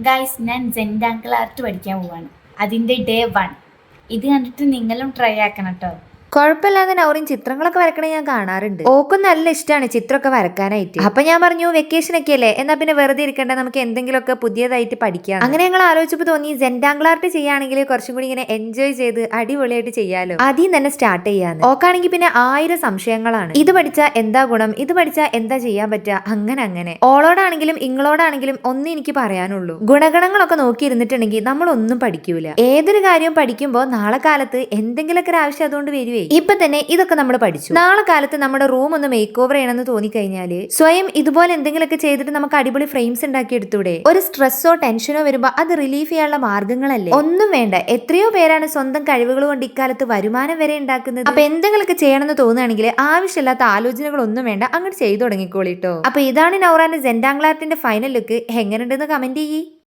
Guys ഞാൻ ജെൻഡാങ്കിൾ art പഠിക്കാൻ പോവാണ്. അതിൻ്റെ ഡേ 1. ഇത് കണ്ടിട്ട് നിങ്ങളും ട്രൈ ആക്കണം കേട്ടോ. കുഴപ്പമില്ലാതെ നൗറിൻ ചിത്രങ്ങളൊക്കെ വരക്കണേ ഞാൻ കാണാറുണ്ട്. ഓക്കും നല്ല ഇഷ്ടമാണ് ചിത്രമൊക്കെ വരക്കാനായിട്ട്. അപ്പൊ ഞാൻ പറഞ്ഞു വെക്കേഷൻ ഒക്കെ അല്ലേ, എന്നാ പിന്നെ വെറുതെ ഇരിക്കണ്ട, നമുക്ക് എന്തെങ്കിലുമൊക്കെ പുതിയതായിട്ട് പഠിക്കാം. അങ്ങനെ ഞങ്ങൾ ആലോചിച്ചപ്പോൾ തോന്നി ജെൻഡാങ്കിൾ ആർട്ട് ചെയ്യുകയാണെങ്കിൽ കുറച്ചും കൂടി ഇങ്ങനെ എൻജോയ് ചെയ്ത് അടിപൊളിയായിട്ട് ചെയ്യാലോ. ആദ്യം തന്നെ സ്റ്റാർട്ട് ചെയ്യാന്ന്. ഓക്കാണെങ്കിൽ പിന്നെ 1000 സംശയങ്ങളാണ്. ഇത് പഠിച്ചാൽ എന്താ ഗുണം, ഇത് പഠിച്ചാൽ എന്താ ചെയ്യാൻ പറ്റുക, അങ്ങനെ ഓളോടാണെങ്കിലും ഇങ്ങളോടാണെങ്കിലും ഒന്നും എനിക്ക് പറയാനുള്ളൂ, ഗുണഗണങ്ങളൊക്കെ നോക്കിയിരുന്നിട്ടുണ്ടെങ്കിൽ നമ്മളൊന്നും പഠിക്കൂല. ഏതൊരു കാര്യവും പഠിക്കുമ്പോൾ നാളെ കാലത്ത് എന്തെങ്കിലുമൊക്കെ ഒരു ആവശ്യം അതുകൊണ്ട് വരുവേ. ഇപ്പൊ തന്നെ ഇതൊക്കെ നമ്മൾ പഠിച്ചു. നാളെ കാലത്ത് നമ്മുടെ റൂം ഒന്ന് മേക്ക് ഓവർ ചെയ്യണമെന്ന് തോന്നിക്കഴിഞ്ഞാല് സ്വയം ഇതുപോലെ എന്തെങ്കിലുമൊക്കെ ചെയ്തിട്ട് നമുക്ക് അടിപൊളി ഫ്രെയിംസ് ഉണ്ടാക്കി എടുത്തൂടെ. ഒരു സ്ട്രെസ്സോ ടെൻഷനോ വരുമ്പോ അത് റിലീഫ് ചെയ്യാനുള്ള മാർഗങ്ങളല്ലേ. ഒന്നും വേണ്ട, എത്രയോ പേരാണ് സ്വന്തം കഴിവുകൾ കൊണ്ട് ഇക്കാലത്ത് വരുമാനം വരെ ഉണ്ടാക്കുന്നത്. അപ്പൊ എന്തെങ്കിലുമൊക്കെ ചെയ്യണമെന്ന് തോന്നുകയാണെങ്കിൽ ആവശ്യമില്ലാത്ത ആലോചനകളൊന്നും വേണ്ട, അങ്ങോട്ട് ചെയ്തു തുടങ്ങിക്കോളിട്ടോ. അപ്പൊ ഇതാണ് നൗറാന്റെ ജെൻഡാങ്കിൾ ആർട്ടിന്റെ ഫൈനൽ ലുക്ക്. എങ്ങനെയുണ്ടെന്ന് കമന്റ് ചെയ്യ്.